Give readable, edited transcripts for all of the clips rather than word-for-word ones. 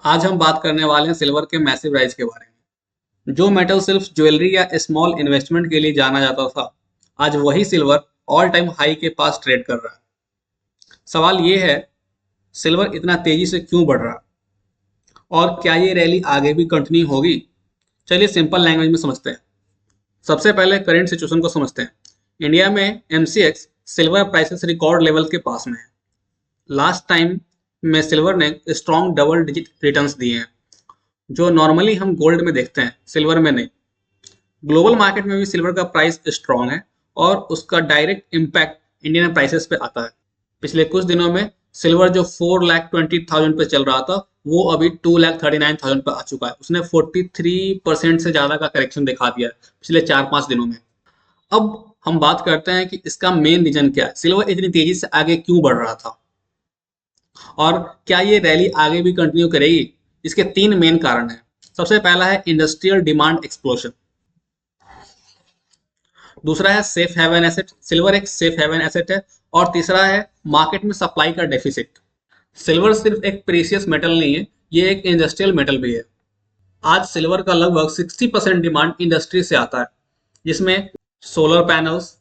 आज हम बात करने वाले हैं सिल्वर के मैसिव राइज के बारे में। जो मेटल सिर्फ ज्वेलरी या स्मॉल इन्वेस्टमेंट के लिए जाना जाता था, आज वही सिल्वर ऑल टाइम हाई के पास ट्रेड कर रहा है। सवाल ये है, सिल्वर इतना तेजी से क्यों बढ़ रहा है और क्या ये रैली आगे भी कंटिन्यू होगी? चलिए सिंपल लैंग्वेज में समझते हैं। सबसे पहले करंट सिचुएशन को समझते हैं। इंडिया में MCX silver prices record level के पास में है। लास्ट टाइम में सिल्वर ने स्ट्रॉन्ग डबल डिजिट रिटर्न्स दिए हैं, जो नॉर्मली हम गोल्ड में देखते हैं, सिल्वर में नहीं। ग्लोबल मार्केट में भी सिल्वर का प्राइस स्ट्रॉन्ग है और उसका डायरेक्ट इम्पैक्ट इंडियन प्राइसेस पे आता है। पिछले कुछ दिनों में सिल्वर जो 4,20,000 पे चल रहा था, वो अभी 2,39,000 पे आ चुका है। उसने 43% से ज़्यादा का करेक्शन दिखा दिया है पिछले 4-5 दिनों में। अब हम बात करते हैं कि इसका मेन रीजन क्या है, सिल्वर इतनी तेजी से आगे क्यों बढ़ रहा था और क्या ये रैली आगे भी कंटिन्यू करेगी? इसके तीन मेन कारण हैं। सबसे पहला है इंडस्ट्रियल डिमांड एक्सप्लोशन, दूसरा है सेफ हेवन एसेट, सिल्वर एक सेफ हेवन एसेट है, और तीसरा है मार्केट में सप्लाई का डेफिसिट। सिल्वर सिर्फ एक प्रीशियस मेटल नहीं है, ये एक इंडस्ट्रियल मेटल भी है। आज सिल्वर का लगभग 60% डिमांड इंडस्ट्री से आता है, जिसमें solar panels,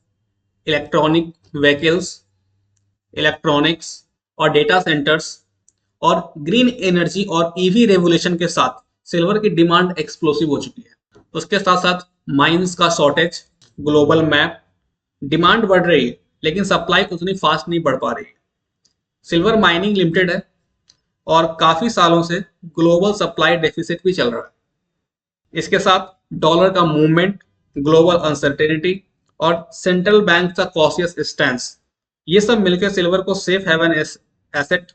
electronic vehicles, electronics और डेटा सेंटर्स और ग्रीन एनर्जी और ईवी रेवोल्यूशन के साथ सिल्वर की डिमांड एक्सप्लोसिव हो चुकी है। उसके साथ साथ माइंस का शॉर्टेज, ग्लोबल मैप, डिमांड बढ़ रही है लेकिन सप्लाई उतनी फास्ट नहीं बढ़ पा रही है। सिल्वर माइनिंग लिमिटेड है और काफी सालों से ग्लोबल सप्लाई डेफिसिट भी चल रहा है। इसके साथ डॉलर का मूवमेंट, ग्लोबल अनसर्टेनिटी और सेंट्रल बैंक का कॉशियस स्टैंस, ये सब मिलकर सिल्वर को safe haven asset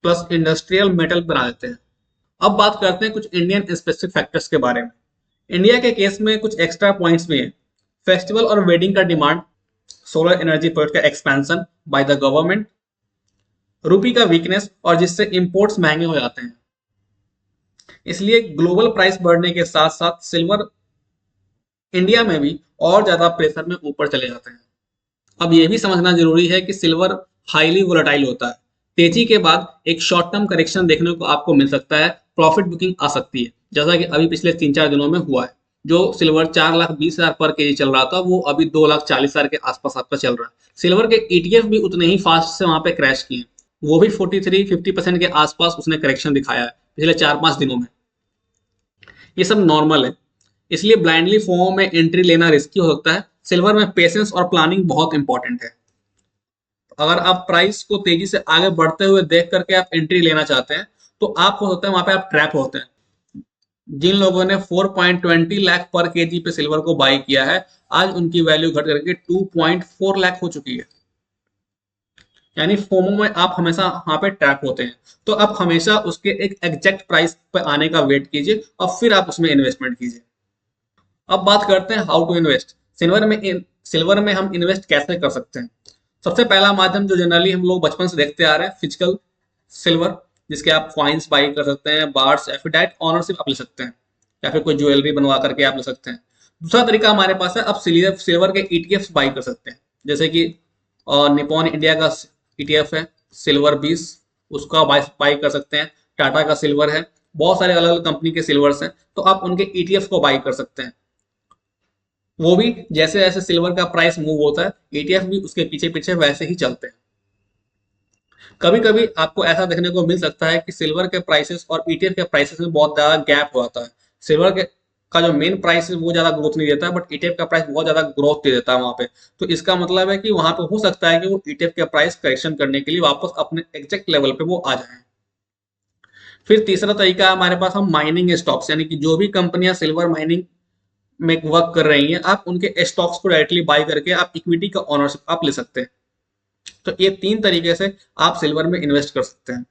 plus industrial metal बना देते हैं। अब बात करते हैं कुछ इंडियन स्पेसिफिक फैक्टर्स के बारे में। इंडिया के केस में कुछ एक्स्ट्रा पॉइंट्स भी हैं। फेस्टिवल और वेडिंग का डिमांड, सोलर एनर्जी प्रोजेक्ट का एक्सपेंशन बाय द गवर्नमेंट, रुपी का वीकनेस और जिससे इंपोर्ट्स महंगे हो जाते हैं। इसलिए ग्लोबल प्राइस बढ़ने के साथ साथ सिल्वर इंडिया में भी और ज्यादा प्रेशर में ऊपर चले जाते हैं। अब यह भी समझना जरूरी है कि सिल्वर हाईली वोलेटाइल होता है। तेजी के बाद एक शॉर्ट टर्म करेक्शन देखने को आपको मिल सकता है, प्रॉफिट बुकिंग आ सकती है, जैसा कि अभी पिछले 3-4 दिनों में हुआ है। जो सिल्वर 4,20,000 पर केजी चल रहा था, वो अभी 2,40,000 के आसपास आपका चल रहा है। सिल्वर के ईटीएफ भी उतने ही फास्ट से वहां पे क्रैश किए, वो भी 43-50% के आसपास उसने करेक्शन दिखाया है पिछले 4-5 दिनों में। ये सब नॉर्मल है, इसलिए ब्लाइंडली फोमो में एंट्री लेना रिस्की हो सकता है। सिल्वर में पेशेंस और प्लानिंग बहुत इंपॉर्टेंट है। अगर आप प्राइस को तेजी से आगे बढ़ते हुए देख करके आप एंट्री लेना चाहते हैं, तो आप हो सकता है वहां पे आप ट्रैप होते हैं। जिन लोगों ने 4.20 लाख पर केजी पे सिल्वर को बाई किया है, आज उनकी वैल्यू घट करके 2.4 लाख हो चुकी है। यानी फोमो में आप हमेशा वहां पे ट्रैप होते हैं। तो आप हमेशा उसके एक एग्जैक्ट प्राइस पे आने का वेट कीजिए और फिर आप उसमें इन्वेस्टमेंट कीजिए। अब बात करते हैं हाउ टू इन्वेस्ट। सिल्वर में हम इन्वेस्ट कैसे कर सकते हैं। सबसे पहला माध्यम जो जनरली हम लोग बचपन से देखते आ रहे हैं, फिजिकल सिल्वर, जिसके आप कॉइन्स बाई कर सकते हैं, बार्स या फिर डायरेक्ट ऑनरशिप आप ले सकते हैं, या फिर कोई ज्वेलरी बनवा करके आप ले सकते हैं। दूसरा तरीका हमारे पास है, आप सिल्वर के ईटीएफ बाई कर सकते हैं, जैसे कि निपॉन इंडिया का ईटीएफ है सिल्वर 20, उसका बाई कर सकते हैं। टाटा का सिल्वर है, बहुत सारे अलग अलग कंपनी के सिल्वर्स हैं, तो आप उनके ईटीएफ को बाई कर सकते हैं। वो भी जैसे जैसे सिल्वर का प्राइस मूव होता है, ईटीएफ भी उसके पीछे पीछे वैसे ही चलते हैं। कभी कभी आपको ऐसा देखने को मिल सकता है कि सिल्वर के प्राइसेस और ईटीएफ के प्राइसेस में बहुत ज्यादा गैप हो जाता है। सिल्वर के का जो मेन प्राइस है वो ज्यादा ग्रोथ नहीं देता है, बट ईटीएफ का प्राइस बहुत ज्यादा ग्रोथ दे देता है वहां पे। तो इसका मतलब है कि वहां पे हो सकता है कि वो ईटीएफ के प्राइस करेक्शन करने के लिए वापस अपने एग्जैक्ट लेवल पे वो आ जाए। फिर तीसरा तरीका हमारे पास, हम माइनिंग स्टॉक्स, यानी कि जो भी कंपनियां सिल्वर माइनिंग में वर्क कर रही हैं, आप उनके स्टॉक्स को डायरेक्टली बाय करके आप इक्विटी का ओनरशिप आप ले सकते हैं। तो ये तीन तरीके से आप सिल्वर में इन्वेस्ट कर सकते हैं।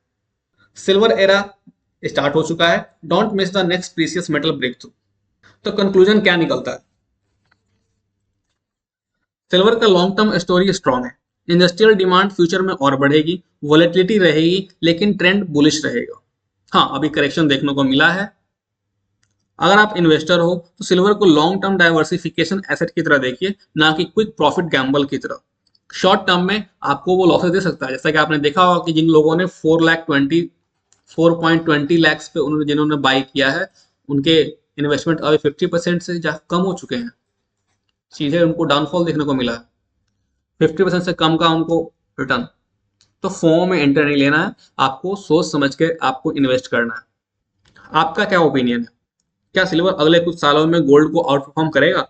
सिल्वर एरा स्टार्ट हो चुका है, don't miss the next precious metal breakthrough. तो कंक्लूजन क्या निकलता है? सिल्वर का लॉन्ग टर्म स्टोरी स्ट्रॉन्ग है। इंडस्ट्रियल डिमांड फ्यूचर में और बढ़ेगी, वोलेटिलिटी रहेगी, लेकिन ट्रेंड बुलिश रहेगा। हाँ, अभी करेक्शन देखने को मिला है। अगर आप इन्वेस्टर हो तो सिल्वर को लॉन्ग टर्म डाइवर्सिफिकेशन एसेट की तरह देखिए, ना कि क्विक प्रॉफिट गैम्बल की तरह। शॉर्ट टर्म में आपको वो लॉसेस दे सकता है, जैसा कि आपने देखा होगा कि जिन लोगों ने 4.20 लाख पे उन्होंने जिन्होंने बाई किया है, उनके इन्वेस्टमेंट अभी 50% से कम हो चुके हैं। सीधे उनको डाउनफॉल देखने को मिला है, 50% से कम का उनको रिटर्न। तो फोमो में एंटर नहीं लेना है, आपको सोच समझ के आपको इन्वेस्ट करना है। आपका क्या ओपिनियन है? क्या सिल्वर अगले कुछ सालों में गोल्ड को आउट परफॉर्म करेगा?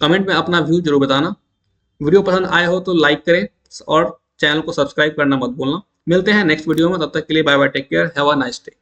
कमेंट में अपना व्यू जरूर बताना। वीडियो पसंद आए हो तो लाइक करें और चैनल को सब्सक्राइब करना मत भूलना। मिलते हैं नेक्स्ट वीडियो में, तब तक के लिए bye bye, take care, have a nice day.